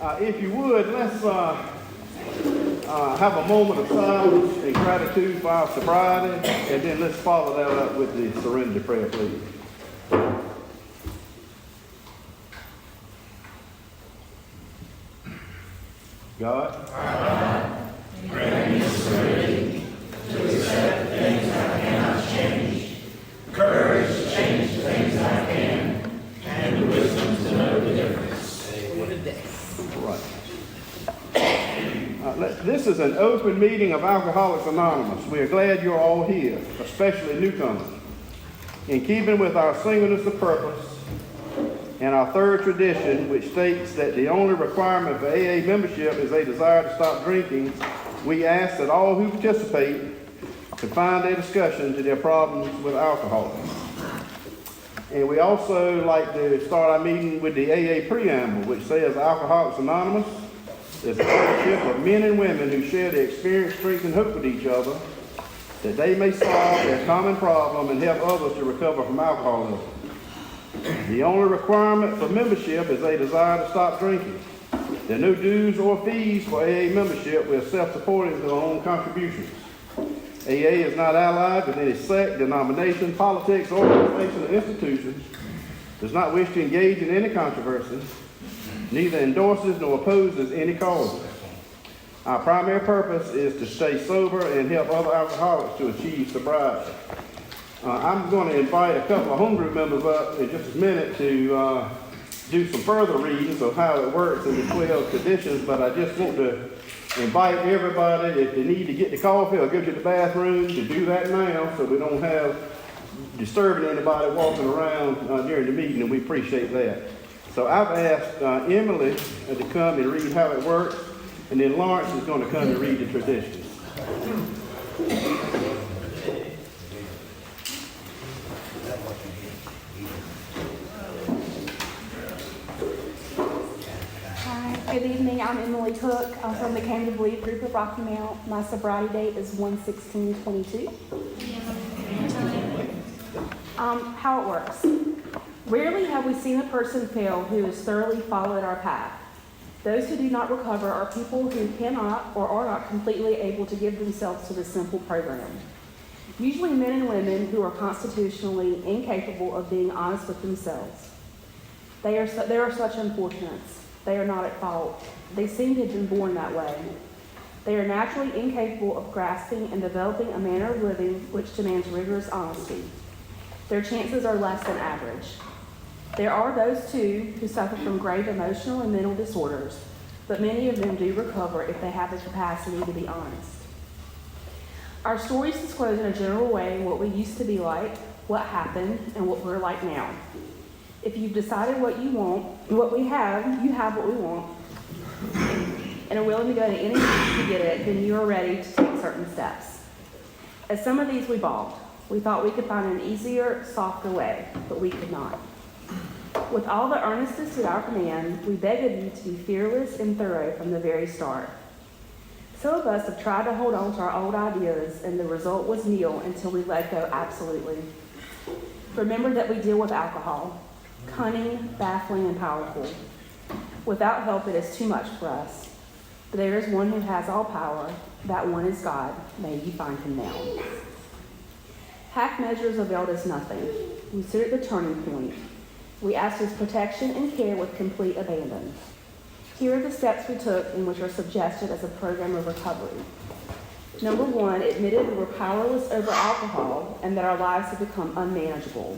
If you would, let's have a moment of silence and gratitude for our sobriety, and then let's follow that up with the serenity prayer, please. God, grant me serenity to accept the things I cannot change, courage to change the things I can, and the wisdom to know the difference. What a day. Right. This is an open meeting of Alcoholics Anonymous. We are glad you're all here, especially newcomers. In keeping with our singleness of purpose and our third tradition, which states that the only requirement for AA membership is a desire to stop drinking, we ask that all who participate confine their discussion to their problems with alcohol. And we also like to start our meeting with the AA preamble, which says Alcoholics Anonymous is a partnership of men and women who share their experience, strength, and hope with each other, that they may solve their common problem and help others to recover from alcoholism. The only requirement for membership is a desire to stop drinking. There are no dues or fees for AA membership. We are self-supporting to our own contributions. AA is not allied with any sect, denomination, politics, organization, or institutions, does not wish to engage in any controversy, neither endorses nor opposes any causes. Our primary purpose is to stay sober and help other alcoholics to achieve sobriety. I'm going to invite a couple of home group members up in just a minute to do some further readings of how it works in the 12 traditions, but I just want to invite everybody, if they need to get the coffee or go to the bathroom, to do that now so we don't have disturbing anybody walking around during the meeting, and we appreciate that. So I've asked Emily to come and read how it works, and then Lawrence is going to come and read the traditions. Good evening, I'm Emily Cook. I'm from the Came to Believe group of Rocky Mount. My sobriety date is 1/16/22. How it works. Rarely have we seen a person fail who has thoroughly followed our path. Those who do not recover are people who cannot or are not completely able to give themselves to this simple program. Usually men and women who are constitutionally incapable of being honest with themselves. They are such unfortunates. They are not at fault. They seem to have been born that way. They are naturally incapable of grasping and developing a manner of living which demands rigorous honesty. Their chances are less than average. There are those, too, who suffer from grave emotional and mental disorders, but many of them do recover if they have the capacity to be honest. Our stories disclose in a general way what we used to be like, what happened, and what we're like now. If you've decided what you want, what we have, you have what we want, and are willing to go to any length to get it, then you are ready to take certain steps. As some of these we balked. We thought we could find an easier, softer way, but we could not. With all the earnestness at our command, we beg of you to be fearless and thorough from the very start. Some of us have tried to hold on to our old ideas, and the result was nil until we let go absolutely. Remember that we deal with alcohol. Cunning, baffling, and powerful. Without help, it is too much for us. But there is one who has all power. That one is God. May you find him now. Half measures availed us nothing. We stood at the turning point. We asked his protection and care with complete abandon. Here are the steps we took and which are suggested as a program of recovery. Number 1, admitted we were powerless over alcohol and that our lives had become unmanageable.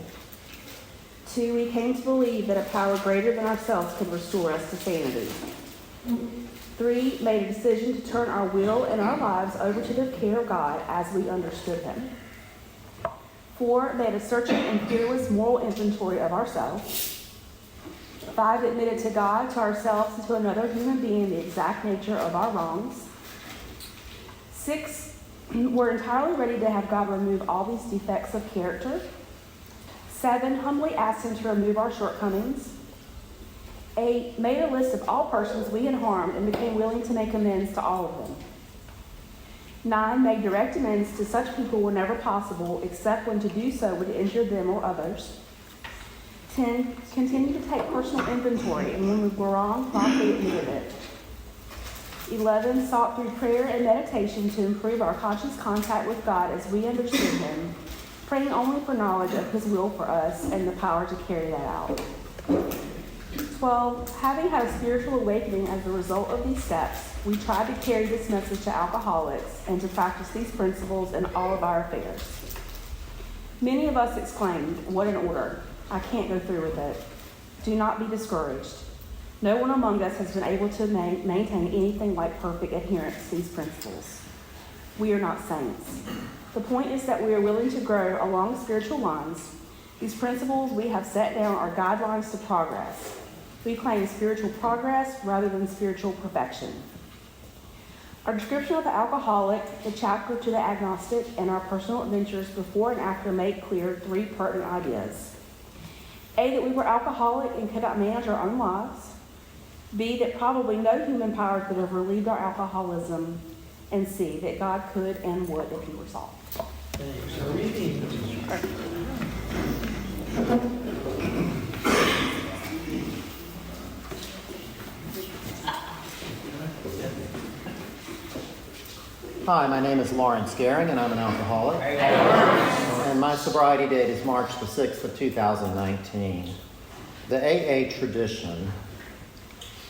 2, we came to believe that a power greater than ourselves could restore us to sanity. 3, made a decision to turn our will and our lives over to the care of God as we understood him. 4, made a searching and fearless moral inventory of ourselves. 5, admitted to God, to ourselves, and to another human being the exact nature of our wrongs. 6, we're entirely ready to have God remove all these defects of character. 7, humbly asked him to remove our shortcomings. 8, made a list of all persons we had harmed and became willing to make amends to all of them. 9, made direct amends to such people whenever possible, except when to do so would injure them or others. 10, continue to take personal inventory, and when we were wrong, promptly admitted it. 11, sought through prayer and meditation to improve our conscious contact with God as we understood Him, praying only for knowledge of His will for us and the power to carry that out. 12, having had a spiritual awakening as a result of these steps, we tried to carry this message to alcoholics and to practice these principles in all of our affairs. Many of us exclaimed, "What an order! I can't go through with it." Do not be discouraged. No one among us has been able to maintain anything like perfect adherence to these principles. We are not saints. The point is that we are willing to grow along spiritual lines. These principles we have set down are guidelines to progress. We claim spiritual progress rather than spiritual perfection. Our description of the alcoholic, the chapter to the agnostic, and our personal adventures before and after make clear 3 pertinent ideas. A, that we were alcoholic and could not manage our own lives. B, that probably no human power could have relieved our alcoholism. And C, that God could and would if He resolved. Hi, my name is Lawrence Gehring, and I'm an alcoholic. And my sobriety date is March the 6th of 2019. The AA tradition.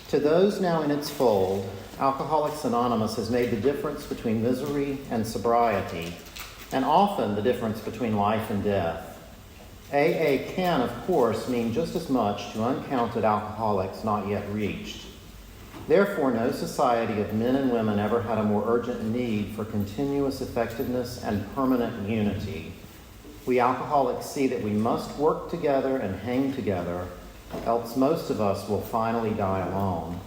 To those now in its fold, Alcoholics Anonymous has made the difference between misery and sobriety, and often the difference between life and death. AA can, of course, mean just as much to uncounted alcoholics not yet reached. Therefore, no society of men and women ever had a more urgent need for continuous effectiveness and permanent unity. We alcoholics see that we must work together and hang together, else most of us will finally die alone.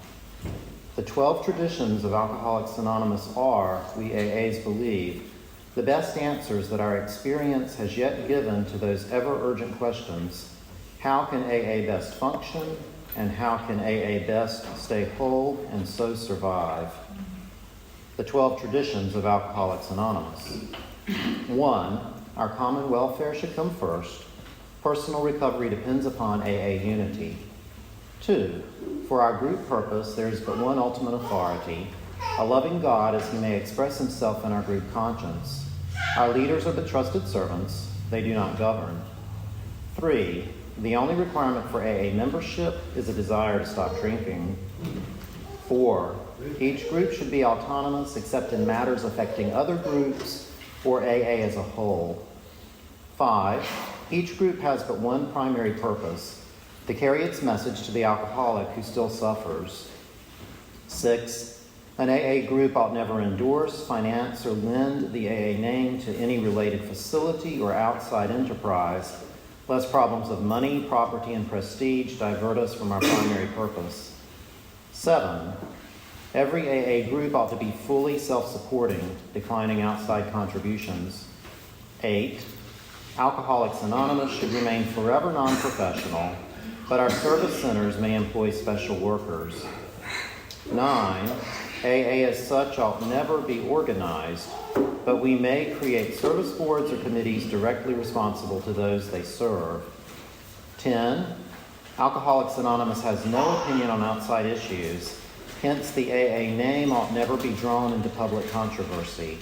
The 12 traditions of Alcoholics Anonymous are, we AAs believe, the best answers that our experience has yet given to those ever-urgent questions: how can AA best function, and how can AA best stay whole and so survive? The 12 traditions of Alcoholics Anonymous. 1, our common welfare should come first. Personal recovery depends upon AA unity. 2, for our group purpose, there is but one ultimate authority, a loving God as He may express Himself in our group conscience. Our leaders are but trusted servants, they do not govern. 3, the only requirement for AA membership is a desire to stop drinking. 4, each group should be autonomous except in matters affecting other groups or AA as a whole. 5, each group has but one primary purpose, to carry its message to the alcoholic who still suffers. 6, an AA group ought never endorse, finance, or lend the AA name to any related facility or outside enterprise, lest problems of money, property, and prestige divert us from our primary purpose. 7, every AA group ought to be fully self-supporting, declining outside contributions. 8, Alcoholics Anonymous should remain forever non-professional, but our service centers may employ special workers. 9, AA as such ought never be organized, but we may create service boards or committees directly responsible to those they serve. 10, Alcoholics Anonymous has no opinion on outside issues, hence the AA name ought never be drawn into public controversy.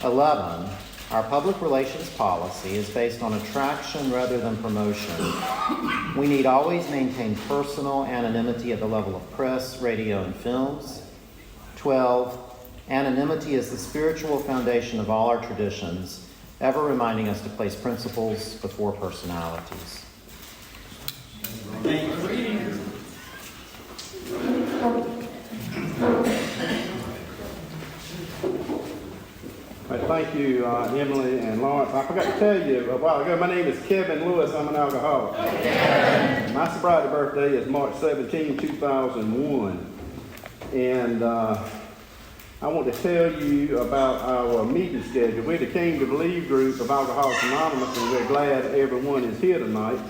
11, our public relations policy is based on attraction rather than promotion. We need always maintain personal anonymity at the level of press, radio, and films. 12, anonymity is the spiritual foundation of all our traditions, ever reminding us to place principles before personalities. Thank you for reading. Thank you, Emily and Lawrence. I forgot to tell you a while ago, my name is Kevin Lewis. I'm an alcoholic. My sobriety birthday is March 17, 2001. And I want to tell you about our meeting schedule. We're the King to Believe group of Alcoholics Anonymous, and we're glad everyone is here tonight.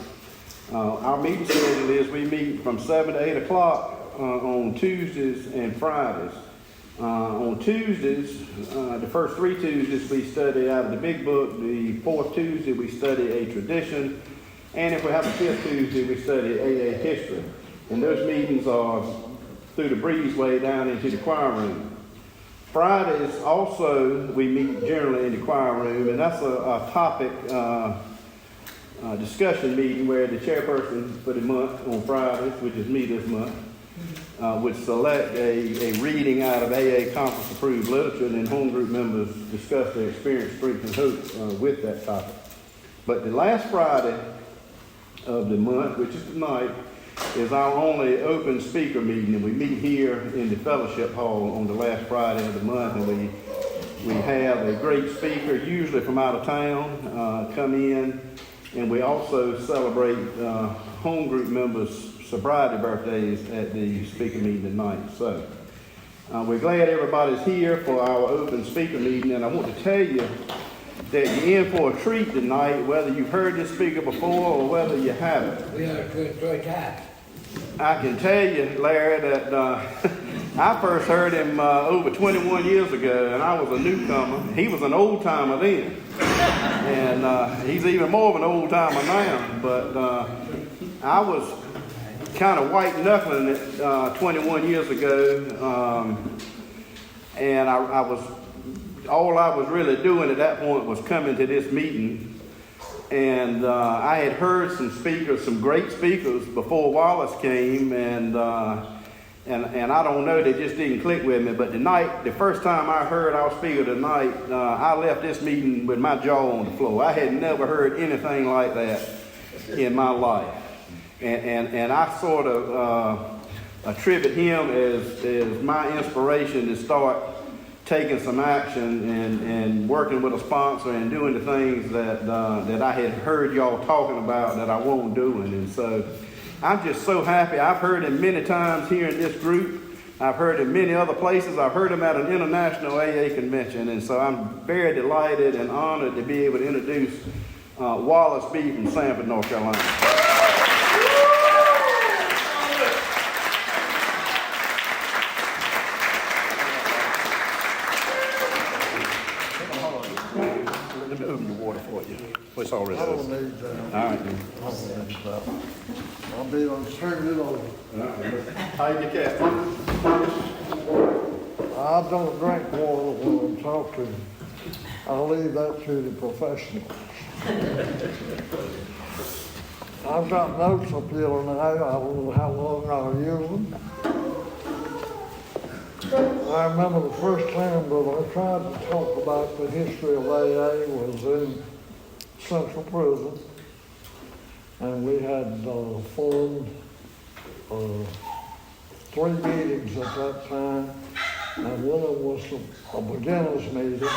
Our meeting schedule is we meet from 7 to 8 o'clock on Tuesdays and Fridays. On Tuesdays, the first 3 Tuesdays we study out of the big book. The 4th Tuesday we study a tradition. And if we have a fifth Tuesday, we study AA history. And those meetings are through the breezeway down into the choir room. Fridays also, we meet generally in the choir room, and that's a topic discussion meeting where the chairperson for the month on Fridays, which is me this month, would select a reading out of AA conference approved literature, and then home group members discuss their experience, strength, and hope with that topic. But the last Friday of the month, which is tonight, is our only open speaker meeting, and we meet here in the fellowship hall on the last Friday of the month, and we have a great speaker, usually from out of town, come in, and we also celebrate home group members' sobriety birthdays at the speaker meeting tonight. So we're glad everybody's here for our open speaker meeting, and I want to tell you that you're in for a treat tonight, whether you've heard this speaker before or whether you haven't. We had a great time. I can tell you, Larry, that I first heard him over 21 years ago, and I was a newcomer. He was an old-timer then, and he's even more of an old-timer now, but I was kind of white-knuckling it 21 years ago, and all I was really doing at that point was coming to this meeting. And I had heard some great speakers before Wallace came, and I don't know, they just didn't click with me. But the first time I heard our speaker tonight, I left this meeting with my jaw on the floor. I had never heard anything like that in my life. And I sort of attribute him as my inspiration to start taking some action and working with a sponsor and doing the things that I had heard y'all talking about that I wasn't doing. And so I'm just so happy. I've heard him many times here in this group. I've heard him many other places. I've heard him at an international AA convention. And so I'm very delighted and honored to be able to introduce Wallace B from Sanford, North Carolina. Let me open the water for you. Well, it's already I don't open. need that. All right, then. I don't need that. I'll be on turn it over. How you get that? I don't drink water when I'm talking. I leave that to the professionals. I've got notes up here now. I don't know how long I'll use them. I remember the first time that I tried to talk about the history of AA was in Central Prison. And we had formed 3 meetings at that time. And one of them was a beginner's meeting.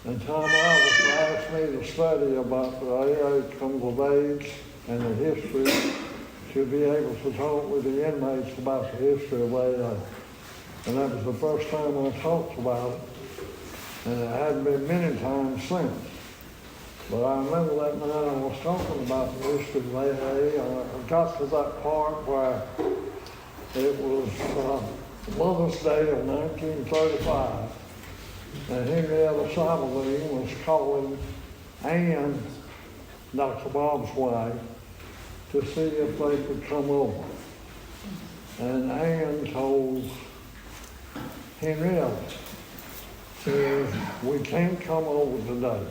And Tom Alvis asked me to study about the AA comes of age and the history, to be able to talk with the inmates about the history of AA. And that was the first time I talked about it, and it hadn't been many times since. But I remember that night I was talking about the history of AA. I got to that part where it was Mother's Day of 1935, and Henrietta Sutherland was calling Ann, Dr. Bob's wife, to see if they could come over. And Ann told Henrietta, says, we can't come over today.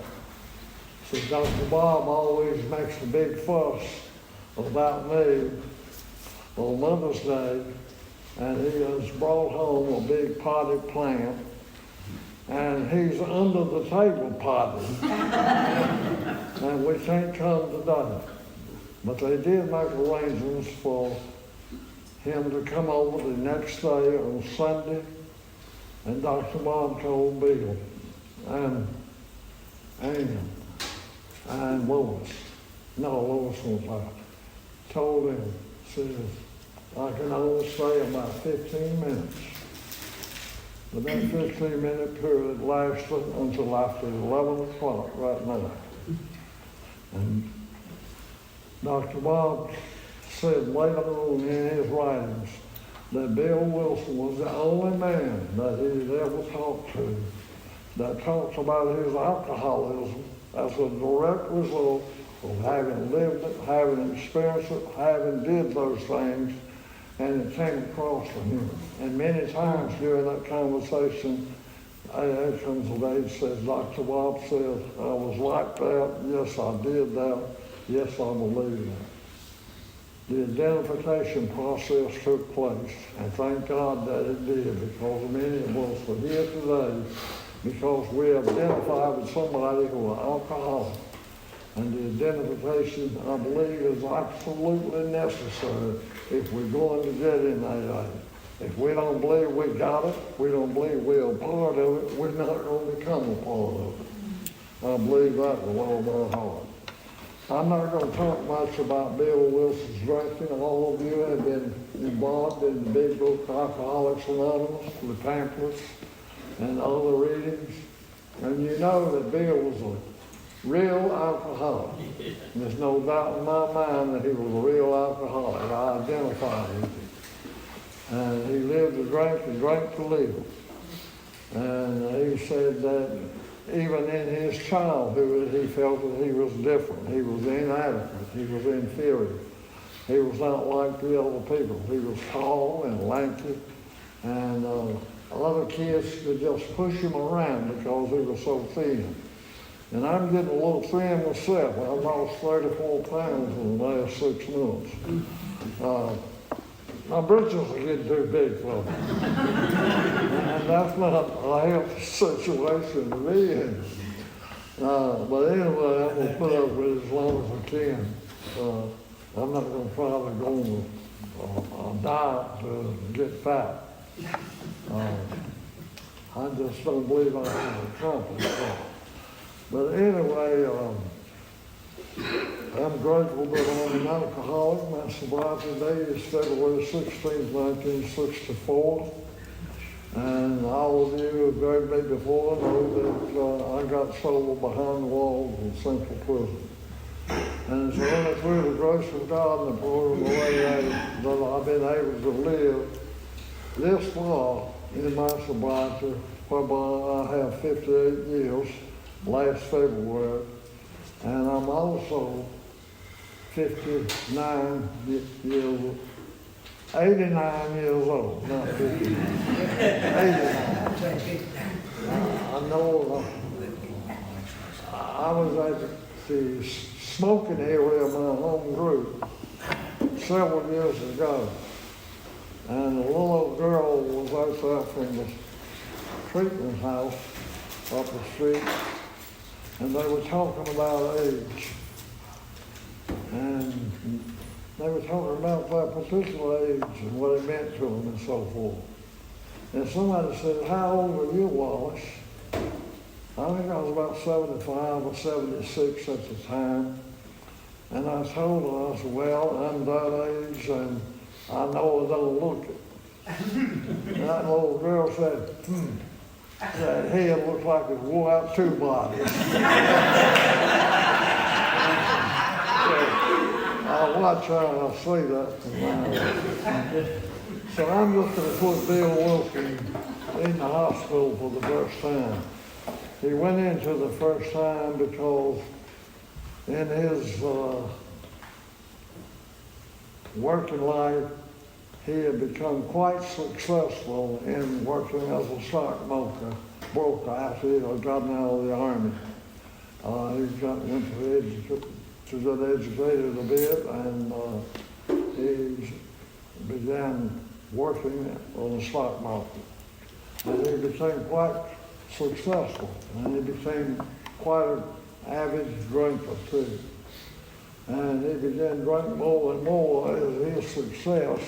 Says, Dr. Bob always makes a big fuss about me on Mother's Day, and he has brought home a big potted plant, and he's under the table potted, and we can't come today. But they did make arrangements for him to come over the next day on Sunday. And Dr. Bob told Bill and Ann and Lois, Lois was out, told him, says, I can only stay about 15 minutes. But that 15-minute period lasted until after 11 o'clock right now. And Dr. Bob said later on in his writings that Bill Wilson was the only man that he'd ever talked to that talks about his alcoholism as a direct result of having lived it, having experienced it, having did those things, and it came across to him. And many times during that conversation, there comes a lady says, Dr. Bob says, I was like that, yes, I did that, yes, I believe that. The identification process took place, and thank God that it did, because many of us are here today because we have identified with somebody who was alcoholic. And the identification, I believe, is absolutely necessary if we're going to get in AA. If we don't believe we got it, we don't believe we're a part of it, we're not going to become a part of it. I believe that with all my heart. I'm not going to talk much about Bill Wilson's drinking. All of you have been involved in the big book Alcoholics Anonymous, the pamphlets, and other readings. And you know that Bill was a real alcoholic. There's no doubt in my mind that he was a real alcoholic. I identify with him. And he lived to drink and drank to live. And he said that even in his childhood, he felt that he was different. He was inadequate. He was inferior. He was not like the other people. He was tall and lanky, and other kids could just push him around because he was so thin. And I'm getting a little thin myself. I've lost 34 pounds in the last 6 months. My britches are getting too big for me. And that's not a healthy situation to be in. But anyway, I'm going to put up with it as long as I can. I'm not going to try to go on a diet to get fat. I just don't believe I can accomplish that. But anyway, I'm grateful that I'm an alcoholic. My sobriety date is February 16, 1964. And all of you who have heard me before know that I got sober behind the walls of Central Prison. And it's only through the grace of God and the power of the way that I've been able to live this far in my sobriety, whereby I have 58 years, last February. And I'm also 89 years old, not 59, 89. I know I was at the smoking area of my home group several years ago, and a little old girl was out there from the treatment house up the street, and they were talking about age. And they were talking about that particular age and what it meant to them and so forth. And somebody said, how old are you, Wallace? I think I was about 75 or 76 at the time. And I told her, I said, well, I'm that age and I know I don't look it. And that little girl said, that head looks like it wore out 2 bodies. I'll watch her and I'll see that tonight. So I'm just going to put Bill Wilson in the hospital for the first time. He went into the first time because in his working life, he had become quite successful in working as a stockbroker after he had gotten out of the Army. He got educated a bit, and he began working on the stock market. And he became quite successful, and he became quite an avid drinker too. And he began to drink more and more as his success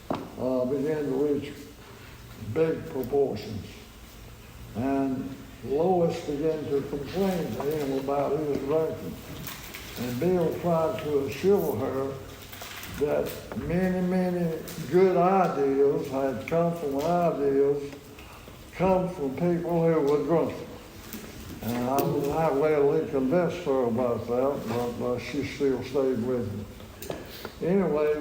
began to reach big proportions. And Lois began to complain to him about his drinking. And Bill tried to assure her that many, many good ideas had come from people who were drinking. And I was not really convinced her about that, but she still stayed with me. Anyway,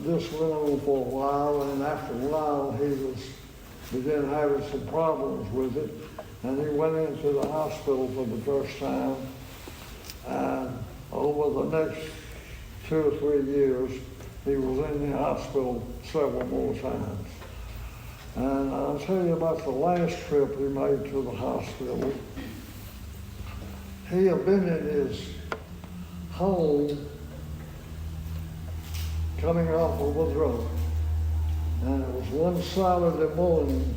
this went on for a while, and after a while he began having some problems with it, and he went into the hospital for the first time. And over the next 2 or 3 years, he was in the hospital several more times. And I'll tell you about the last trip he made to the hospital. He had been in his home coming off of a drug. And it was one Saturday morning,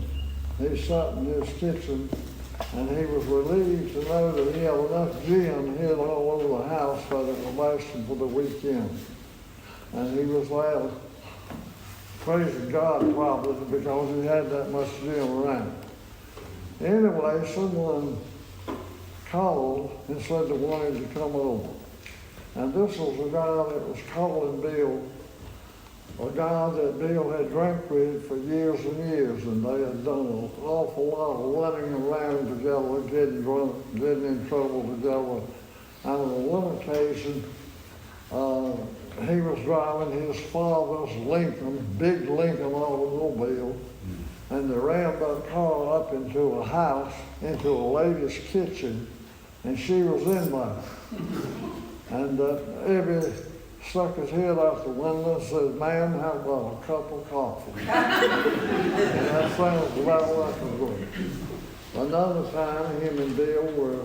he sat in his kitchen and he was relieved to know that he had enough gin hid all over the house that it would last him for the weekend. And he was glad, praising God probably, because he had that much gin around. Anyway, someone called and said they wanted to come over. And this was a guy that was calling Bill, a guy that Bill had drank with for years and years, and they had done an awful lot of running around together, getting drunk, getting in trouble together. And on one occasion, he was driving his father's Lincoln, big Lincoln automobile, and they rammed that car up into a house, into a lady's kitchen, and she was in there. And Ebby stuck his head out the window and said, "Ma'am, how about a cup of coffee?" And that sounds about like it was. Another time, him and Bill were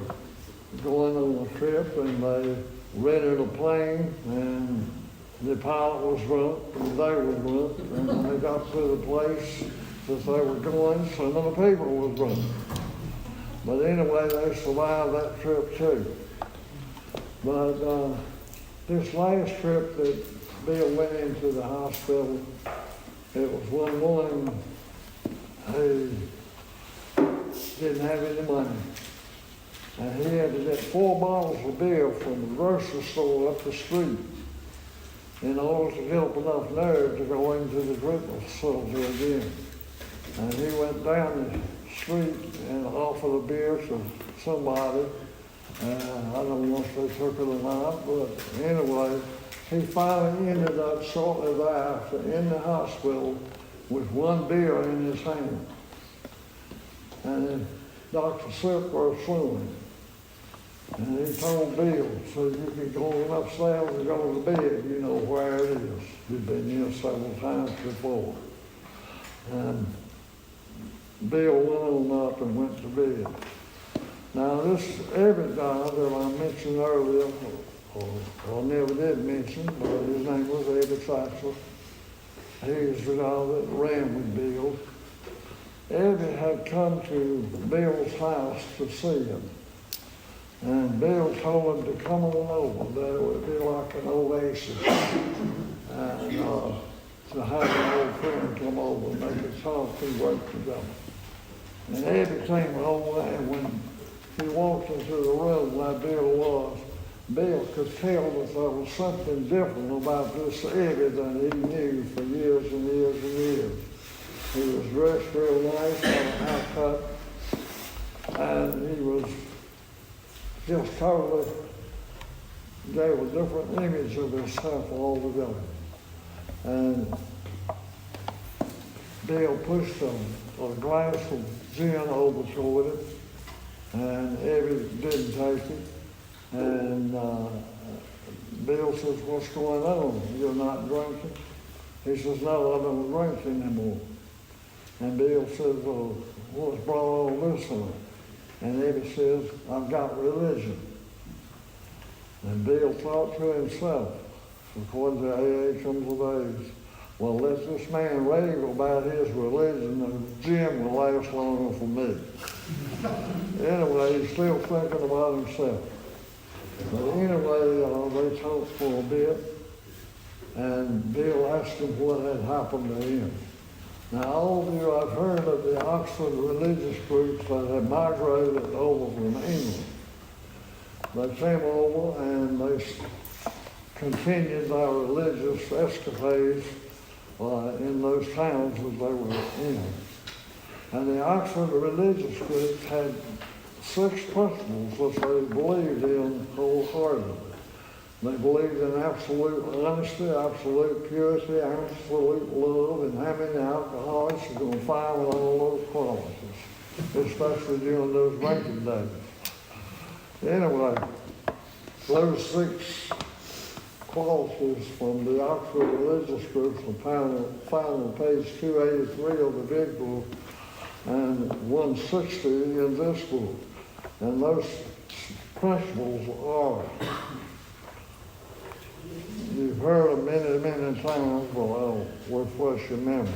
going on a trip, and they rented a plane, and the pilot was drunk, and they were drunk, and when they got to the place that they were going, some of the people were drunk. But anyway, they survived that trip too. But this last trip that Bill went into the hospital, it was one morning he didn't have any money. And he had to get 4 bottles of beer from the grocery store up the street in order to get up enough nerve to go into the treatment facility again. And he went down the street and offered a beer to somebody. I don't know if they took it or not, but anyway, he finally ended up shortly thereafter in the hospital with 1 beer in his hand. And Dr. Silkworth flew him. And he told Bill, so you can go on upstairs and go to bed, you know where it is. You've been here several times before. And Bill went on up and went to bed. Now this Everett guy that I mentioned earlier, or never did mention, but his name was Eddie Thatcher. He was the guy that ran with Bill. Eddie had come to Bill's house to see him. And Bill told him to come on over. That would be like an oasis. And to have an old friend come over and they could talk and work together. And Eddie came over, and when he walked into the room where Bill was, Bill could tell that there was something different about this Eddie than he knew for years and years and years. He was dressed real nice, had a haircut, and he was just totally gave a different image of himself altogether. And Bill pushed a glass of gin over toward him, and Eddie didn't take it. And Bill says, "What's going on? You're not drinking?" He says, "No, I don't drink anymore." And Bill says, "Well, what's brought all this on?" And Eddie says, "I've got religion." And Bill thought to himself, according to AA comes of age, well, let this man rave about his religion and Jim will last longer for me. Anyway, he's still thinking about himself. But anyway, they talked for a bit, and Bill asked him what had happened to him. Now, all of you have heard of the Oxford religious groups that have migrated over from England. They came over and they continued their religious escapades in those towns that they were in. And the Oxford religious groups had 6 principles which they believed in wholeheartedly. They believed in absolute honesty, absolute purity, absolute love, and having the alcoholics are going to find with all those qualities, especially during those drinking days. Anyway, those 6 qualities from the Oxford Religious Groups are found on page 283 of the big book and 160 in this book. And those principles are, you've heard them many times, but I'll refresh your memory.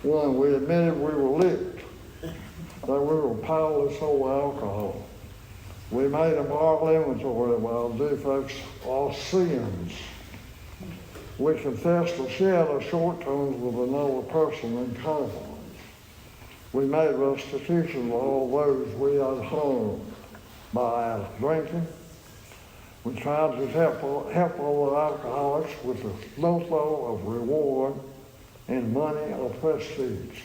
1, we admitted we were licked, that we were powerless over alcohol. We made a moral inventory of our defects or sins. We confessed or shared our shortcomings with another person in confidence. We made restitution of all those we had harmed by drinking. We tried to help other alcoholics with no thought of reward in money or prestige.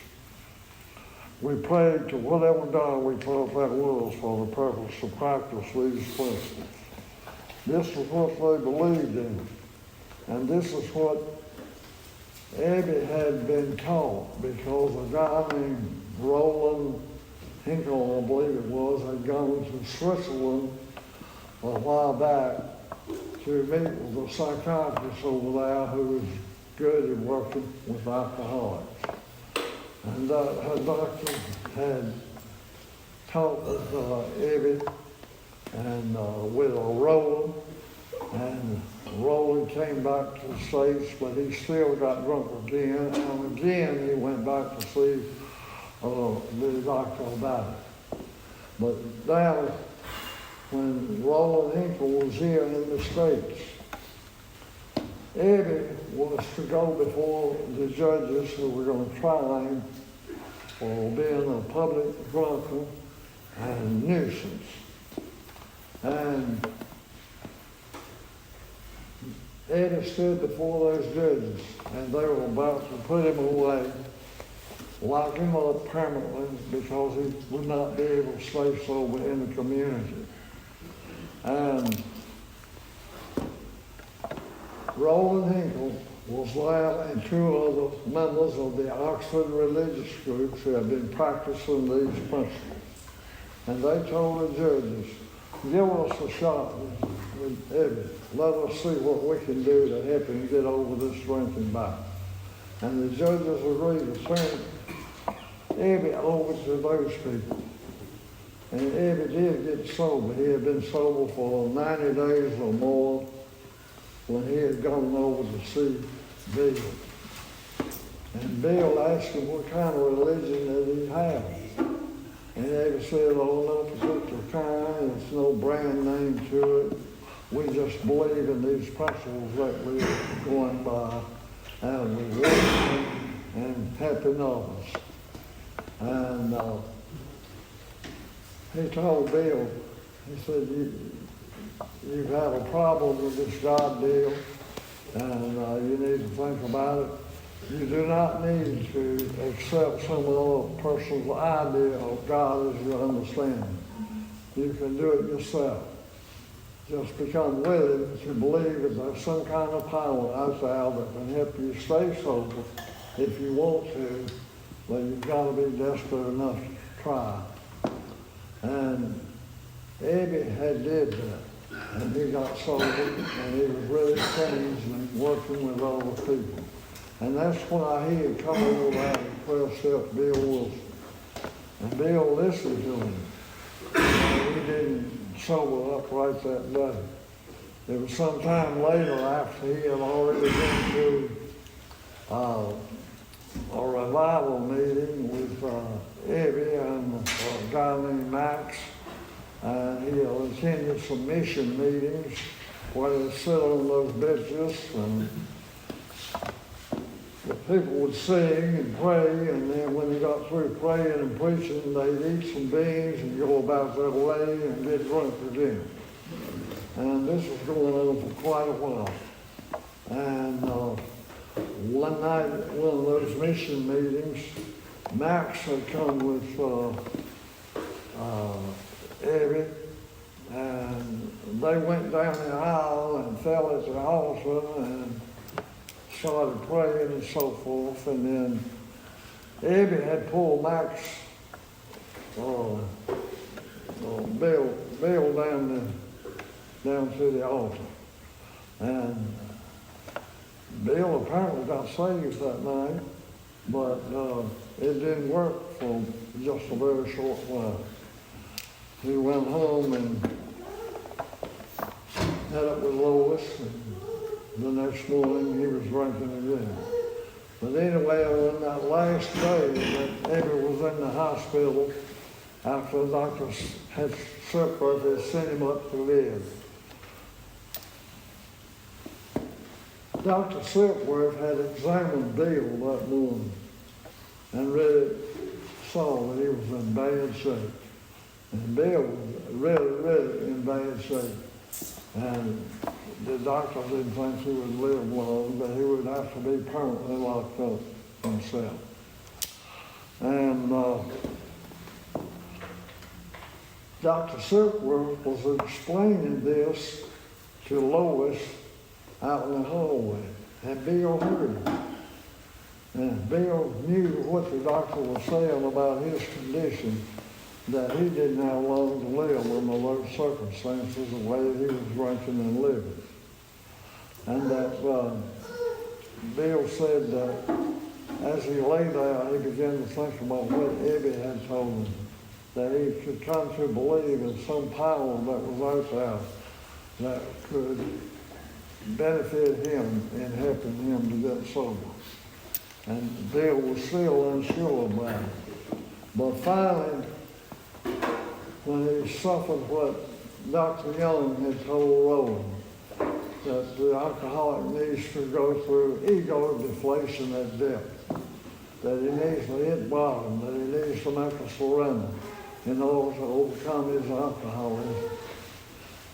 We prayed to whatever God we thought that was for the purpose to practice these principles. This is what they believed in, and this is what Abby had been taught, because a guy named Roland Hinkle, I believe it was, had gone to Switzerland a while back to meet with a psychiatrist over there who was good at working with alcoholics. And her doctor had talked with Abby and with Roland, and Roland came back to the States, but he still got drunk again, and again he went back to see the doctor about it. But now, when Roland Hinkle was here in the States, Abby was to go before the judges who were going to try him for being a public drunkard and nuisance. And Abby stood before those judges, and they were about to put him away, lock him up permanently, because he would not be able to stay sober in the community. And Roland Hinkle was there, and 2 other members of the Oxford Religious Groups who had been practicing these principles. And they told the judges, give us a shot with Abby. Let us see what we can do to help him get over this drinking bout. And the judges agreed to turn Abby over to those people. And Abby did get sober. He had been sober for 90 days or more when he had gone over to see Bill. And Bill asked him what kind of religion did he have. And Abby said, oh, no particular kind, there's no brand name to it. We just believe in these principles that we're going by, and we work and helping others. And he told Bill, he said, you've had a problem with this God deal, and you need to think about it. You do not need to accept some other person's idea of God as your understanding. You can do it yourself. Just become willing to believe that there's some kind of power out there that can help you stay sober if you want to, but you've got to be desperate enough to try. And Abby had did that. And he got sober, and he was really changed and working with other people. And that's why he had come over there and 12-step Bill Wilson. And Bill listened to him. And he didn't sober up right that day. It was sometime later, after he had already been through a revival meeting with Abby and a guy named Max. And he attended some mission meetings where they sit on those benches, and the people would sing and pray, and then when they got through praying and preaching, they'd eat some beans and go about their way and get drunk again. And this was going on for quite a while. And one night at one of those mission meetings, Max had come with Abby, and they went down the aisle and fell at the altar and started praying and so forth. And then Abby had pulled Max, Bill down down to the altar. And Bill apparently got saved that night, but it didn't work for just a very short while. He went home and had up with Lois, and the next morning he was drinking again. But anyway, on that last day that Eddie was in the hospital, after the doctor had separated, sent him up to live. Dr. Silkworth had examined Bill that morning and really saw that he was in bad shape. And Bill was really in bad shape. And the doctor didn't think he would live long, but he would have to be permanently locked up himself. And Dr. Silkworth was explaining this to Lois out in the hallway, and Bill heard him. And Bill knew what the doctor was saying about his condition, that he didn't have long to live under those circumstances, the way he was drinking and living. And that Bill said that as he lay there, he began to think about what Ebby had told him, that he could come to believe in some power that was out there that could benefit him in helping him to get sober. And Bill was still unsure about it. But finally, when he suffered what Dr. Young had told Roland, that the alcoholic needs to go through ego deflation at depth, that he needs to hit bottom, that he needs to make a surrender in order to overcome his alcoholism.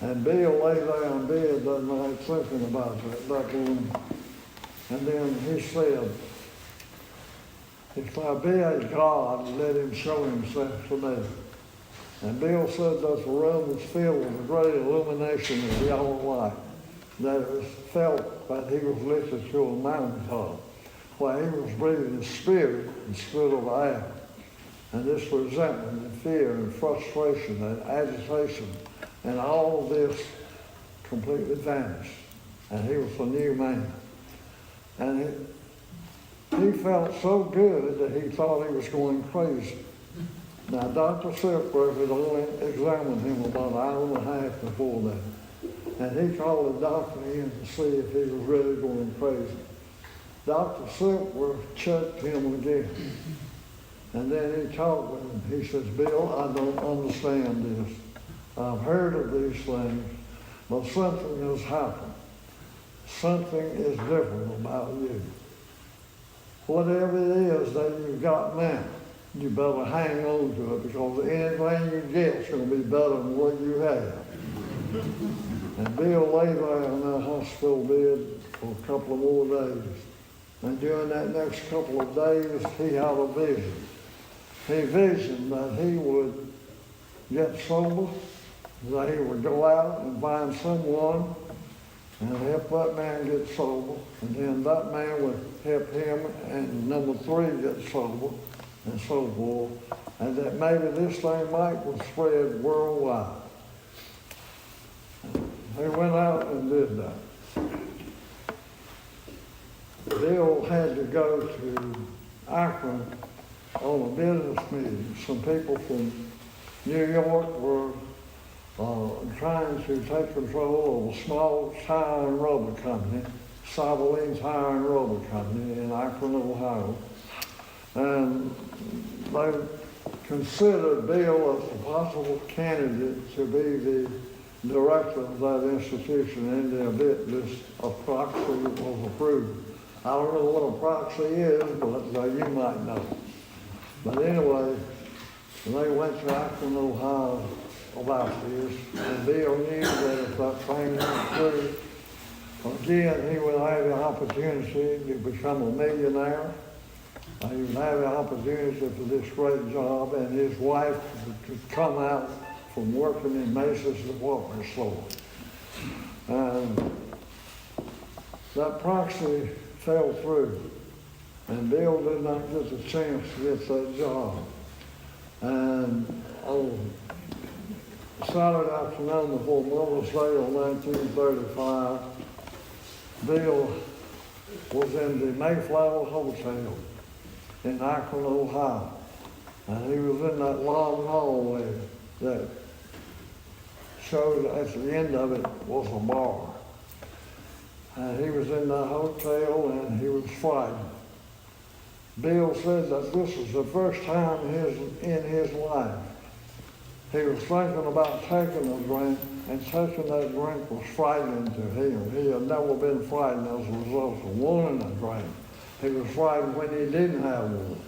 And Bill lay there in bed that night thinking about that morning. And then he said, if I be a God, let him show himself to me. And Bill said that the room was filled with a great illumination of yellow light, that it was felt that he was lifted to a mountaintop, where he was breathing spirit instead of air. And this resentment and fear and frustration and agitation and all of this completely vanished. And he was a new man. And he felt so good that he thought he was going crazy. Now, Dr. Silkworth had only examined him about an hour and a half before that. And he called the doctor in to see if he was really going crazy. Dr. Silkworth checked him again. And then he talked with him. He says, Bill, I don't understand this. I've heard of these things, but something has happened. Something is different about you. Whatever it is that you've got now, you better hang on to it, because anything you get is going to be better than what you have. And Bill lay there in that hospital bed for a couple of more days. And during that next couple of days, he had a vision. He visioned that he would get sober, that he would go out and find someone and help that man get sober, and then that man would help him and number 3 get sober, and so forth, and that maybe this thing would spread worldwide. They went out and did that. Bill had to go to Akron on a business meeting. Some people from New York were trying to take control of a small tire and rubber company, Sabaline Tire and Rubber Company in Akron, Ohio. And they considered Bill as a possible candidate to be the director of that institution in the event this proxy was approved. I don't know what a proxy is, but you might know. But anyway, they went to Akron, Ohio about this, and Bill knew that if that thing went through, again, he would have the opportunity to become a millionaire. He would have the opportunity for this great job, and his wife could come out from working in Macy's department store. And that proxy fell through, and Bill did not get the chance to get that job. And Saturday afternoon before Mother's Day of 1935, Bill was in the Mayflower Hotel in Akron, Ohio. And he was in that long hallway that showed at the end of it was a bar. And he was in that hotel and he was frightened. Bill said that this was the first time in his life he was thinking about taking a drink, and taking that drink was frightening to him. He had never been frightened as a result of wanting a drink. He was frightened when he didn't have one.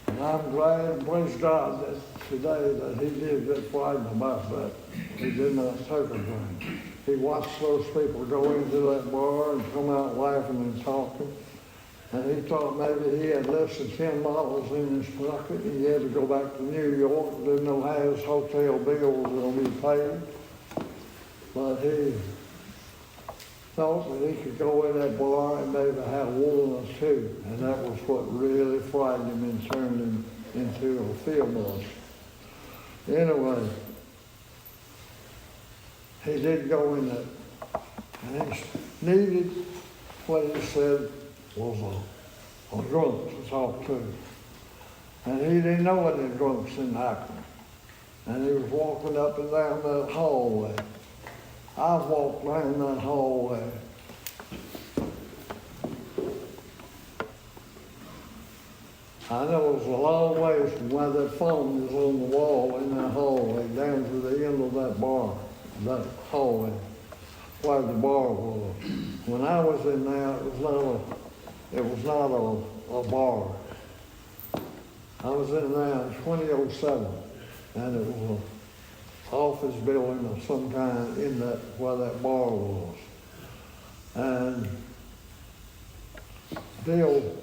And I'm glad, praise God, that today that he did get frightened about that. He did not take a drink. He watched those people go into that bar and come out laughing and talking. And he thought maybe he had less than $10 in his pocket. He had to go back to New York. Didn't know how his hotel bill was going to be paid. But he thought that he could go in that bar and maybe have one or two. And that was what really frightened him and turned him into a field marshal. Anyway, he did go in that. And he needed what he said was a drunk to talk to. And he didn't know any drunks in Akron. And he was walking up and down that hallway. I've walked down that hallway. I know it was a long ways from where that phone is on the wall in that hallway down to the end of that bar, that hallway, where the bar was. When I was in there, it was not a bar. I was in there in 2007, and it was an office building of some kind in that where that bar was. And Bill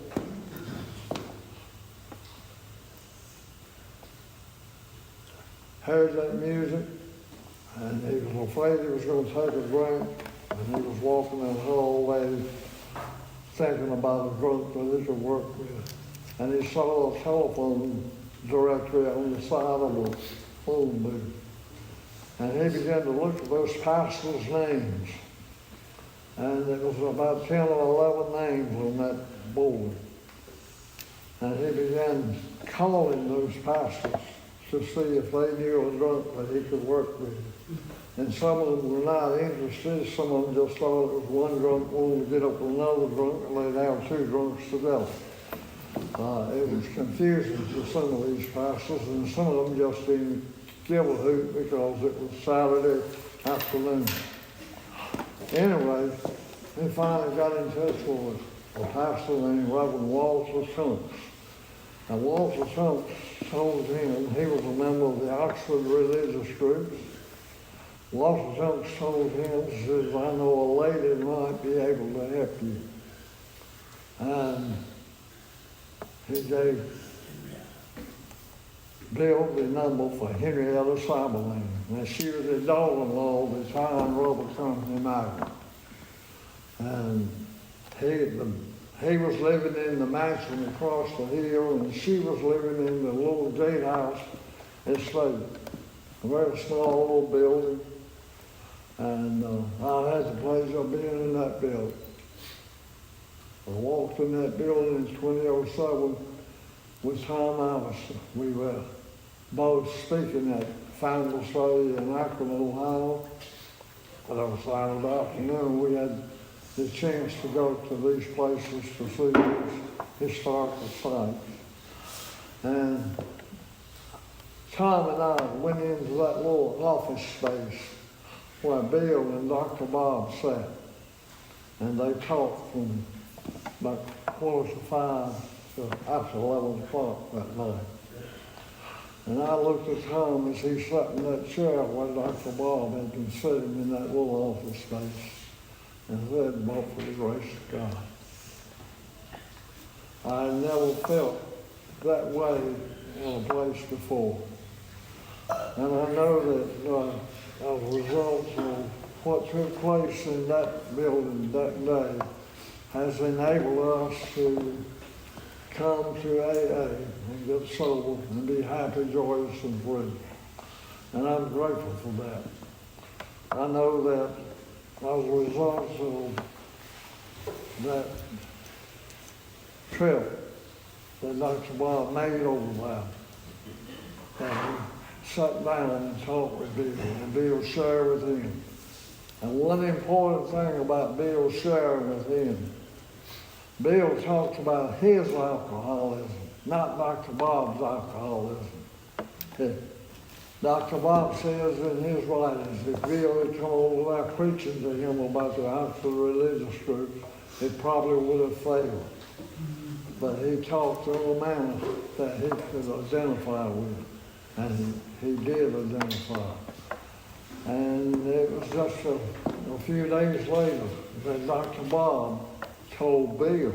heard that music, and he was afraid he was going to take a drink, and he was walking in the hallway thinking about a drunk that he could work with. And he saw a telephone directory on the side of a phone booth. And he began to look at those pastors' names. And there was about 10 or 11 names on that board. And he began calling those pastors to see if they knew a drunk that he could work with. And some of them were not interested. Some of them just thought it was one drunk wanting to get up with another drunk, and they'd have two drunks together. It was confusing to some of these pastors, and some of them just didn't give a hoot because it was Saturday afternoon. Anyway, he finally got in touch with a pastor named Reverend Wallace B. And Wallace B. told him he was a member of the Oxford religious groups. Wallace B. told him, he says, I know a lady might be able to help you. And he gave Bill the number for Henrietta Cyberlane. And she was his daughter-in-law of the Tire and Rubber Company in Akron. And he was living in the mansion across the hill, and she was living in the little gatehouse estate, a very small little building. And I had the pleasure of being in that building. I walked in that building in 2007 with Tom Allison. We were both speaking at Founders Day in Akron, Ohio. And on Saturday afternoon, we had the chance to go to these places to see these historical sites. And Tom and I went into that little office space where Bill and Dr. Bob sat. And they talked from about 4:45 to after 11 o'clock that night. And I looked at Tom as he sat in that chair where Dr. Bob had been sitting in that little office space, and said, but for the grace of God. I never felt that way in a place before. And I know that as a result of what took place in that building that day has enabled us to come to AA and get sober and be happy, joyous, and free. and I'm grateful for that. I know that as a result of that trip that Dr. Bob made over there, and he sat down and talked with Bill, and Bill shared with him. And one important thing about Bill sharing with him, Bill talked about his alcoholism, not Dr. Bob's alcoholism. Dr. Bob says in his writings, if Bill had come over there preaching to him about the actual religious groups, it probably would have failed. But he talked in a manner that he could identify with, and he did identify. And it was just a few days later that Dr. Bob told Bill,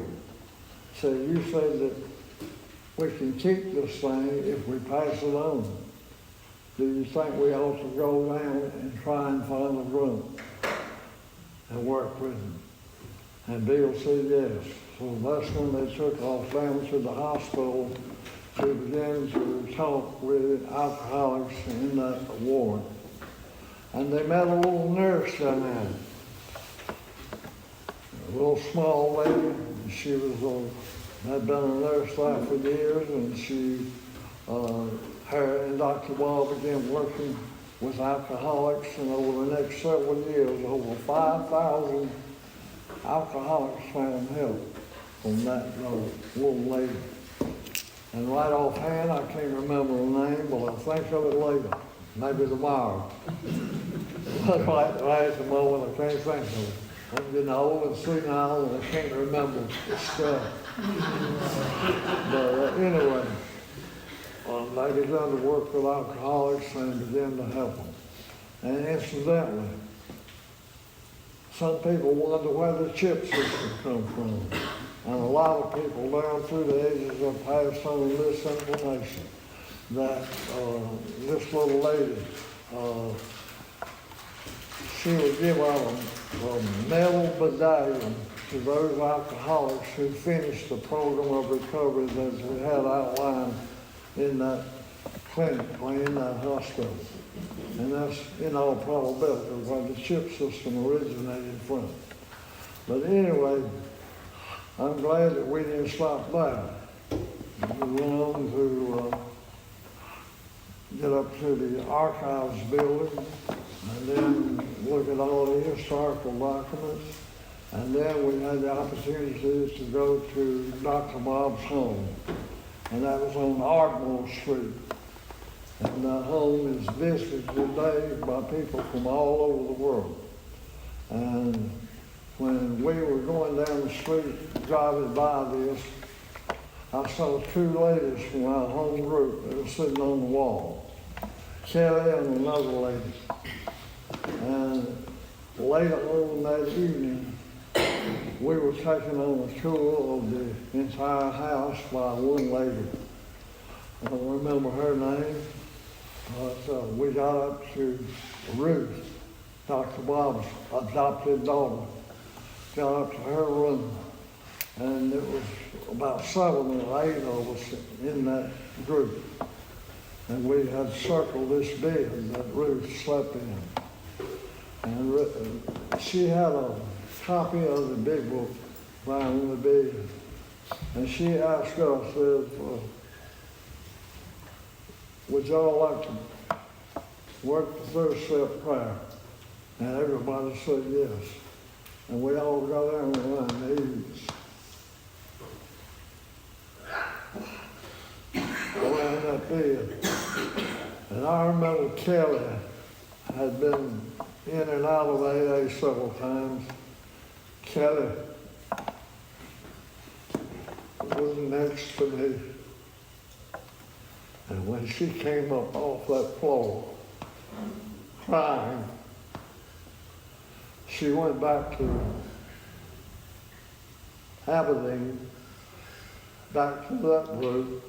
said, you said that we can keep this thing if we pass it on. Do you think we ought to go down and try and find a group and work with them? And Bill said yes. So that's when they took off down to the hospital to begin to talk with alcoholics in that ward. And they met a little nurse down there, a little small lady. She was had been a nurse there for years, and she, her and Dr. Bob began working with alcoholics, and over the next several years, over 5,000 alcoholics found help from that little lady. And right offhand, I can't remember her name, but I'll think of it later, maybe tomorrow. But right at the moment, I can't think of it. I'm getting old and senile, and I can't remember stuff. But anyway, they began to work with alcoholics and began to help them. And incidentally, some people wonder where the chip system comes from. And a lot of people down through the ages have passed on this information that this little lady, she would give out a metal medallion to those alcoholics who finished the program of recovery that we had outlined in that clinic or in that hospital. And that's in all probability where the chip system originated from. But anyway, I'm glad that we didn't stop there. We went on to get up to the archives building and then look at all the historical documents. And then we had the opportunity to go to Dr. Bob's home. And that was on Ardmore Street. And that home is visited today by people from all over the world. And when we were going down the street, driving by this, I saw two ladies from our home group that were sitting on the wall, Kelly and another lady. And later on that evening, we were taken on a tour of the entire house by one lady. I don't remember her name, but we got up to Ruth, Dr. Bob's adopted daughter. Got up to her room, and it was about 7 or 8 of us in that group. And we had circled this bed that Ruth slept in. And she had a copy of the big book lying on the bed. And she asked us, said, would y'all like to work the third step prayer? And everybody said yes. And we all got down on our knees around that bed. And I remember Kelly had been in and out of AA several times. Kelly was next to me. And when she came up off that floor, crying, she went back to Aberdeen, back to that group,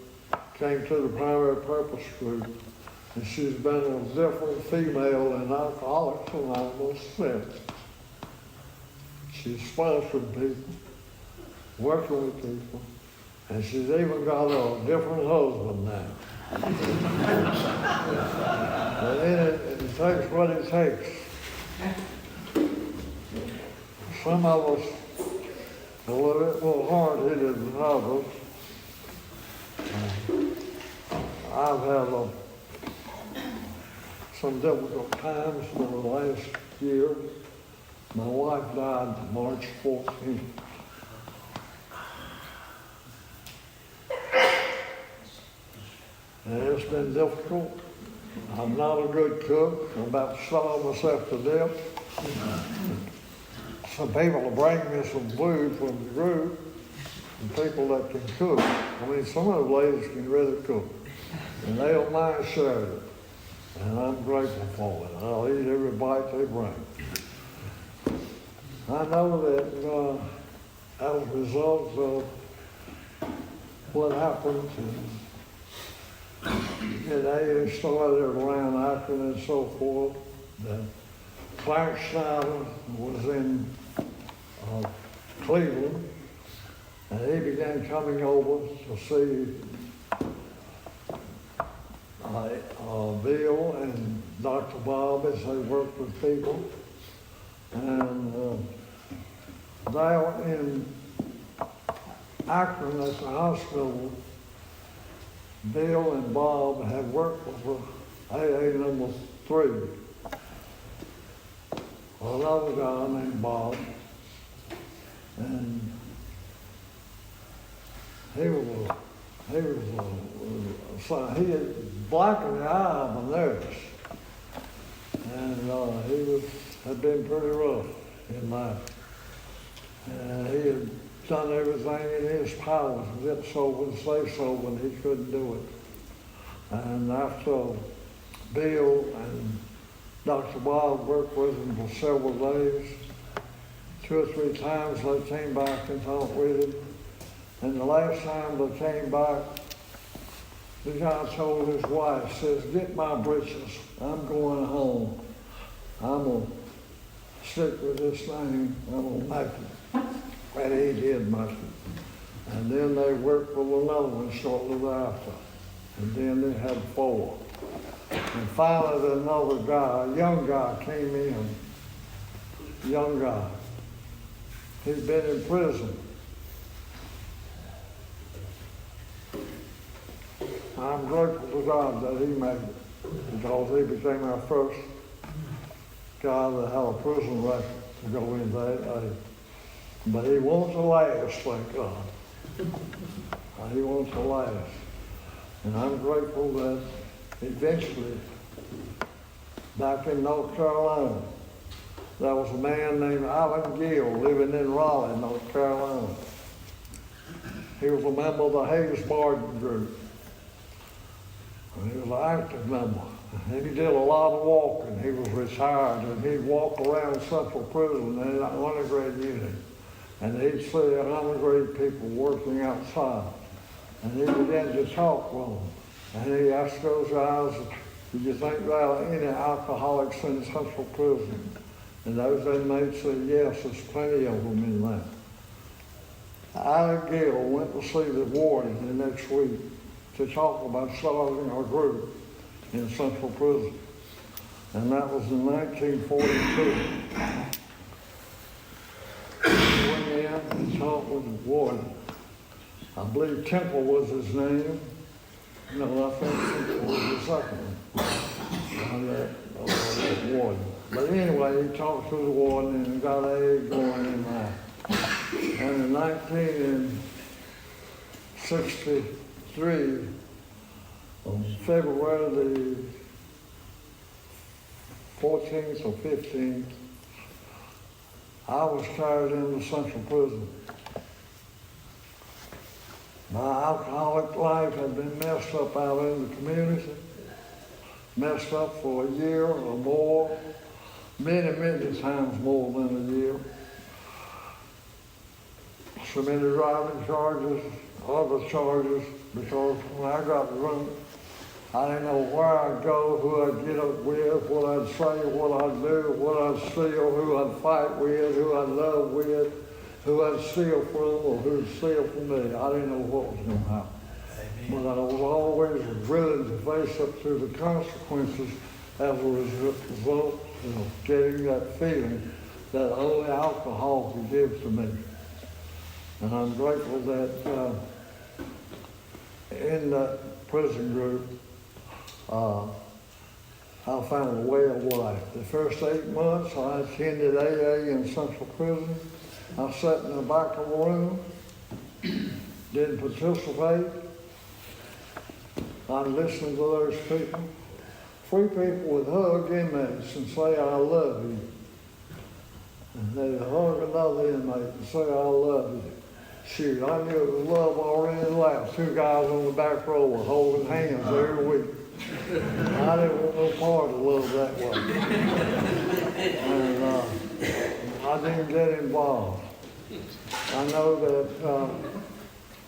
came to the primary purpose group, and she's been a different female in Alcoholics Anonymous since. She's sponsoring people, working with people, and she's even got a different husband now. But then it takes what it takes. Some of us are a little bit more hard-headed than others. I've had some difficult times for the last year. My wife died March 14th. And it's been difficult. I'm not a good cook. I'm about to starve myself to death. Some people will bring me some food from the group, and people that can cook. I mean, some of the ladies can really cook, and they don't mind sharing it. And I'm grateful for it. I'll eat every bite they bring. I know that as a result of what happened in AA started around Akron and so forth, that Clark Schneider was in Cleveland, and he began coming over to see Bill and Dr. Bob as they worked with people. And there in Akron at the hospital, Bill and Bob had worked with AA number 3. Another guy named Bob, and he had black in the eye of a nurse, and he had been pretty rough in life, and he had done everything in his power to get sober and stay sober, and he couldn't do it. And after Bill and Dr. Bob worked with him for several days, 2 or 3 times they came back and talked with him. And the last time they came back, the guy told his wife, says, "Get my britches, I'm going home. I'm going to stick with this thing, I'm going to make it." And he did make it. And then they worked with another one shortly thereafter. And then they had 4. And finally another guy, a young guy, came in. Young guy. He'd been in prison. I'm grateful to God that he made it, because he became our first guy that had a prison record to go into AA. But he wants to last, thank God. He wants to last. And I'm grateful that eventually, back in North Carolina, there was a man named Alan Gill living in Raleigh, North Carolina. He was a member of the Hayes Barton group. And he was an active member. And he did a lot of walking. He was retired, and he'd walk around Central Prison in an undergrad unit. And he'd see undergrad people working outside. And he began to talk with them. And he asked those guys, "Do you think there are any alcoholics in Central Prison?" And those inmates said, "Yes, there's plenty of them in there." Alan Gill went to see the warden the next week to talk about starting a group in Central Prison. And that was in 1942. He went in and talked with the warden. I believe Temple was his name. No, I think Temple was the second one. That warden. But anyway, he talked to the warden and got AA going in there. And in 1963, on February the 14th or 15th, I was carried into Central Prison. My alcoholic life had been messed up out in the community, messed up for a year or more, many, many times more than a year. So many driving charges, other charges, because when I got drunk, I didn't know where I'd go, who I'd get up with, what I'd say, what I'd do, what I'd steal, who I'd fight with, who I'd love with, who I'd steal from, or who'd steal from me. I didn't know what was going to happen. but I was always willing to face up to the consequences as a result of getting that feeling that only alcohol could give to me. And I'm grateful that in that prison group, I found a way of life. The first 8 months, I attended AA in Central Prison. I sat in the back of a room, didn't participate. I listened to those people. 3 people would hug inmates and say, I love you. And they'd hug another inmate and say, I love you. Shoot, I knew it was love already left. 2 guys on the back row were holding hands every week. I didn't want no part of love that way. And I didn't get involved. I know that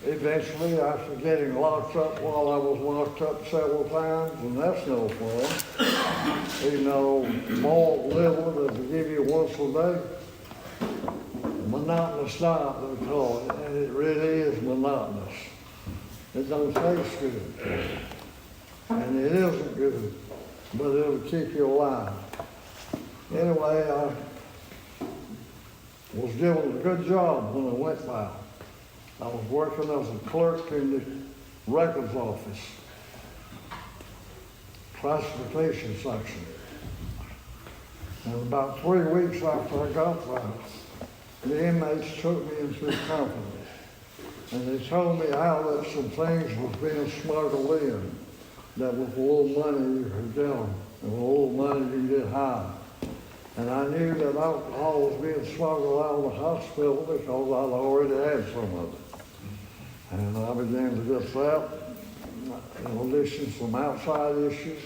eventually, after getting locked up while I was locked up several times, and that's no fun, you know, malt liver that they give you once a day, monotonous diet they call it, and it really is monotonous. It don't taste good. And it isn't good, but it'll keep you alive. Anyway, I was given a good job when I went by. I was working as a clerk in the records office, classification section. And about 3 weeks after I got there, the inmates took me into the company. And they told me how that some things was being smuggled in. That with a little money you could get them, and with a little money you could get high. And I knew that alcohol was being smuggled out of the hospital because I'd already had some of it. And I began to get that, in addition to some outside issues,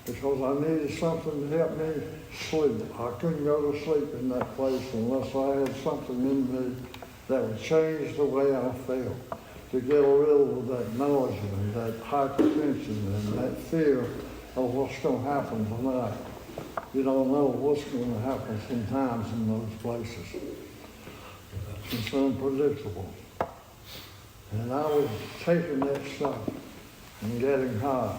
because I needed something to help me sleep. I couldn't go to sleep in that place unless I had something in me that would change the way I felt. To get rid of that nausea and that hypertension and that fear of what's going to happen tonight. You don't know what's going to happen sometimes in those places. It's unpredictable. And I was taking that stuff and getting high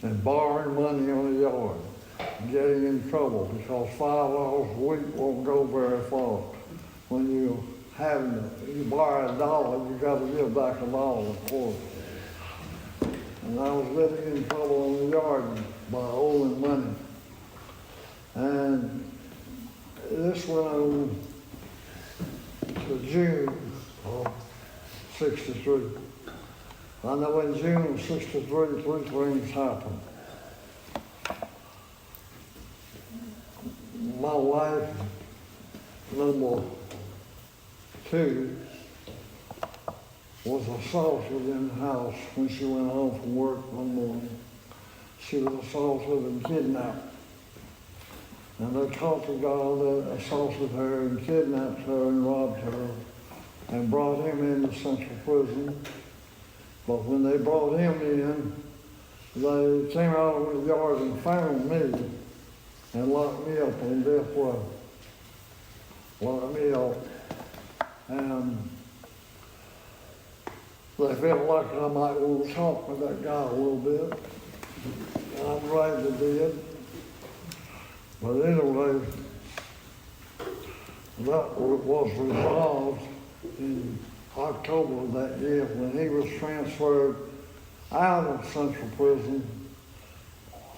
and borrowing money on the yard and getting in trouble because $5 a week won't go very far. When you borrow $1, you got to give back $1 a quarter. And I was getting in trouble in the yard by owing money. And this went on to June of '63. I know in June of '63, 3 things happened. My wife, number 2, was assaulted in the house when she went home from work one morning. She was assaulted and kidnapped. And they caught the guy that assaulted her and kidnapped her and robbed her and brought him into Central Prison. But when they brought him in, they came out of the yard and found me and locked me up on death row. Locked me up. And they felt like I might want to talk with that guy a little bit. And I'm glad they did. But anyway, that was resolved in October of that year when he was transferred out of Central Prison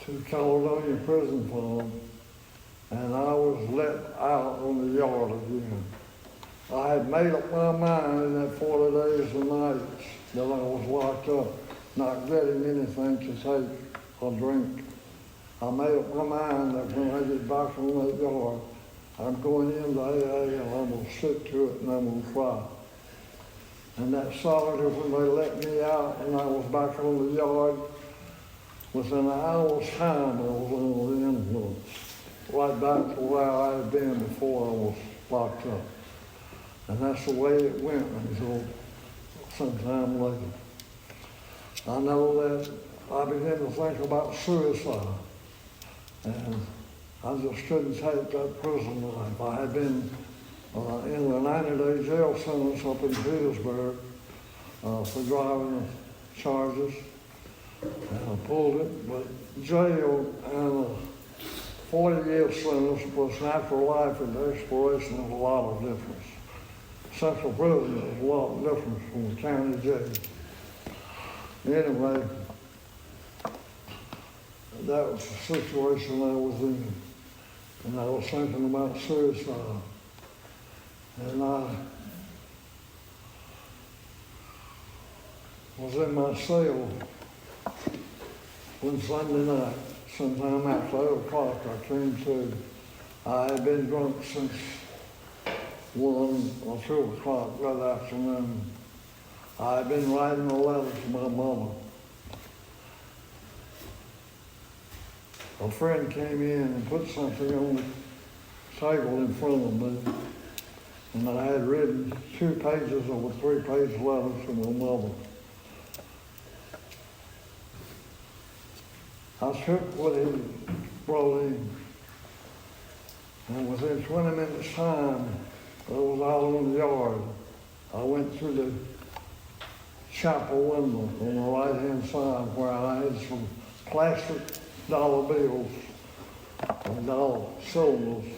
to Caledonia Prison Farm, and I was let out on the yard again. I had made up my mind in that 40 days and nights that I was locked up, not getting anything to take or drink. I made up my mind that when I get back on that yard, I'm going into AA and I'm going to stick to it and I'm going to try. And that Saturday when they let me out and I was back on the yard, within an hour's time I was under the influence, right back to where I had been before I was locked up. And that's the way it went until sometime later. I know that I began to think about suicide. And I just couldn't take that prison life. I had been in a 90-day jail sentence up in Petersburg for driving charges. And I pulled it, but jail and a 40-year sentence plus natural life and expiration is a lot of difference. Central prison is a lot of difference from the county jail. Anyway, that was the situation I was in. And I was thinking about suicide. And I was in my cell one Sunday night, sometime after 8 o'clock, I came to. I had been drunk since 1 or 2 o'clock that afternoon. I had been writing a letter to my mama. A friend came in and put something on the table in front of me, and I had written 2 pages of a 3-page letter to my mother. I took what he brought in, and within 20 minutes' time, it was all in the yard. I went through the chapel window on the right-hand side where I had some plastic dollar bills and dollar cylinders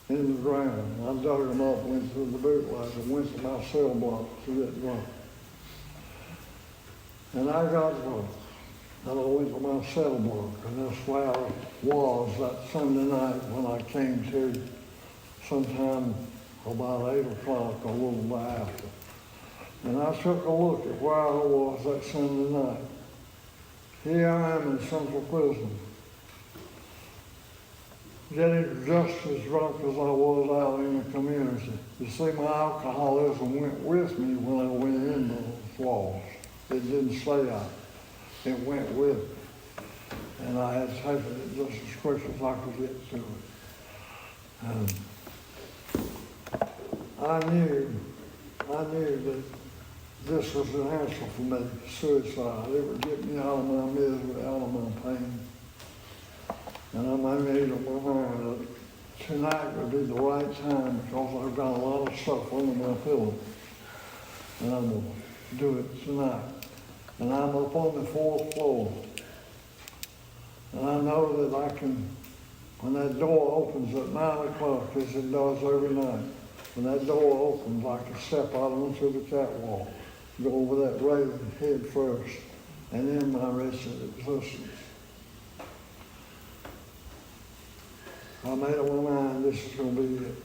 in the ground. I dug them up, went through the bootleg, and went to my cell block to get drunk. And I got drunk. And I went to my cell block, and that's where I was that Sunday night when I came to, sometime about 8 o'clock, a little bit after. And I took a look at where I was that Sunday night. Here I am in Central Prison, getting just as drunk as I was out in the community. You see, my alcoholism went with me when I went in those walls. It didn't stay out. It went with me. And I had taken it just as quick as I could get to it. And I knew that this was an answer for me, suicide. It would get me out of my misery, out of my pain. And I made up my mind that tonight would be the right time because I've got a lot of stuff under my pillow. And I'm going to do it tonight. And I'm up on the 4th floor. And I know that I can, when that door opens at 9 o'clock, as it does every night, when that door opens, I can step out onto the catwalk, go over that railing head first, and end my wretched existence. I made up my mind this is going to be it.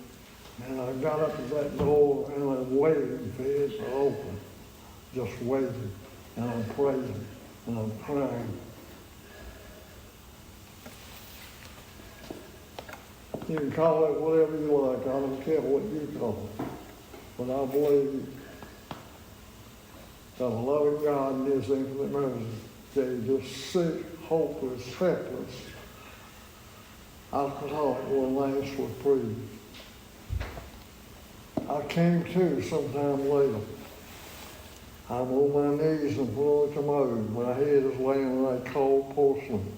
And I got up at that door and I waited for it to open, just waited. And I'm praising, and I'm crying. You can call it whatever you like. I don't care what you call it. But I believe that a loving God in His infinite mercy gave this sick, hopeless, helpless alcoholic one last reprieve. I came to sometime later. I'm on my knees in front of the commode. My head is laying on that cold porcelain.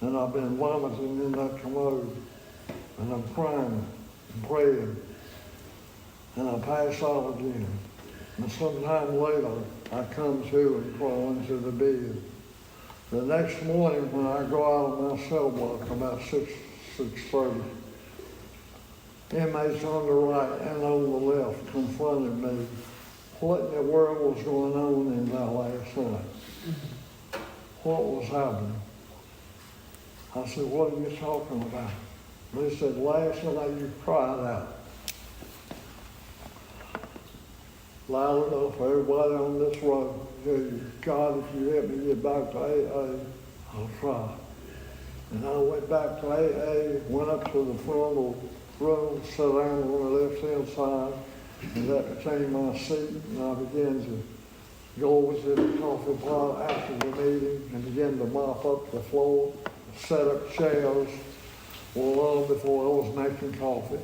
And I've been vomiting in that commode. And I'm crying and praying. And I pass out again. And sometime later, I come to and crawl into the bed. The next morning when I go out of my cell block about 6:30, inmates on the right and on the left confronted me. What in the world was going on in there last night? What was happening? I said, what are you talking about? They said, last night you cried out. Loud enough for everybody on this road. God, if you help me get back to AA, I'll try. And I went back to AA, went up to the front of the room, sat down on the left-hand side, and that became my seat, and I began to go over to the coffee pot after the meeting and began to mop up the floor, set up chairs. Well, long before I was making coffee,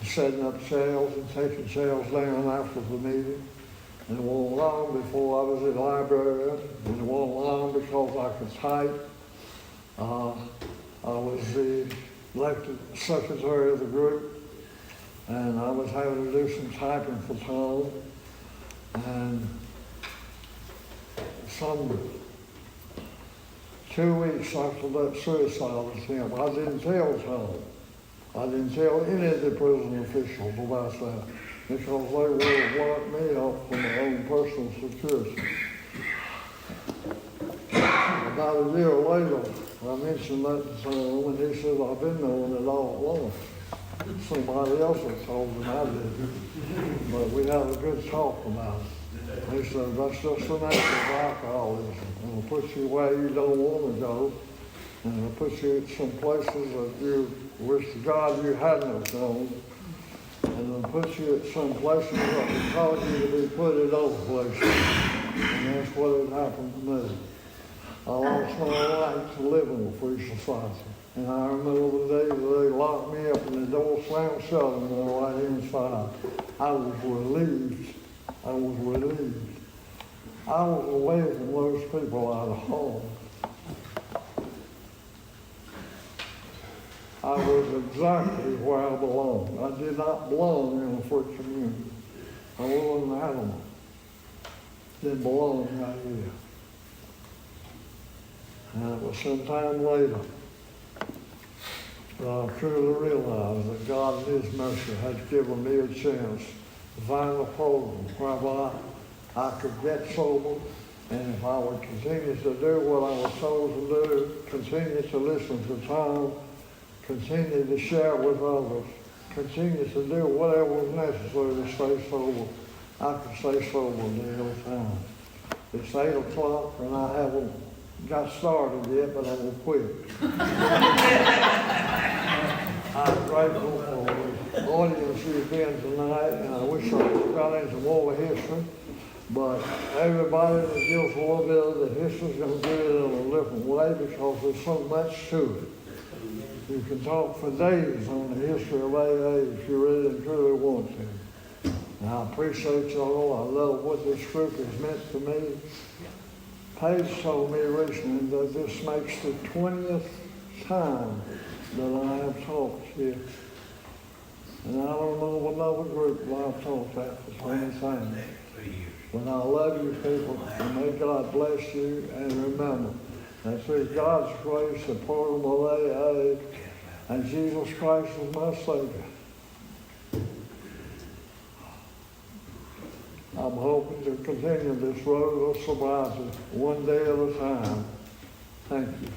setting up chairs and taking chairs down after the meeting. And it wasn't long before I was at the library, and it wasn't long because I could type. I was the elected secretary of the group, and I was having to do some typing for Tom. And some 2 weeks after that suicide attempt. I didn't tell Tom. I didn't tell any of the prison officials about that because they would have locked me up for my own personal security. About a year later, I mentioned that to Tom, and he said, I've been knowing it all along. Somebody else had told him, I didn't. But we had a good talk about it. He said, that's just the nature of alcoholism. It'll put you where you don't want to go, and it'll put you in some places that you wish to God you hadn't have gone, and it'll put you at some places that would cause you to be put in those places. And that's what had happened to me. I lost my right to live in a free society. And I remember the day that they locked me up and the door slammed shut and they were right inside. I was relieved. I was relieved. I was away from those people out of home. I was exactly where I belonged. I did not belong in a free community. I was an animal. Didn't belong right here. And it was some time later that I truly realized that God in His mercy had given me a chance to find a program whereby I could get sober, and if I would continue to do what I was told to do, continue to listen to Tom, continue to share with others, continue to do whatever was necessary to stay sober, I could stay sober the whole time. It's 8 o'clock and I haven't got started yet, but I will quit. I'm grateful for the audience you've been tonight, and I wish I got into more history, but everybody that deals a little bit of the history is going to do it in a different way because there's so much to it. You can talk for days on the history of AA if you really and truly want to. And I appreciate y'all. I love what this group has meant to me. Paige told me recently that this makes the 20th time that I have talked here. And I don't know another group that I've talked at for 20 times. But I love you people, and may God bless you, and remember that through God's grace, the program of AA, and Jesus Christ is my Savior. I'm hoping to continue this road of sobriety one day at a time. Thank you.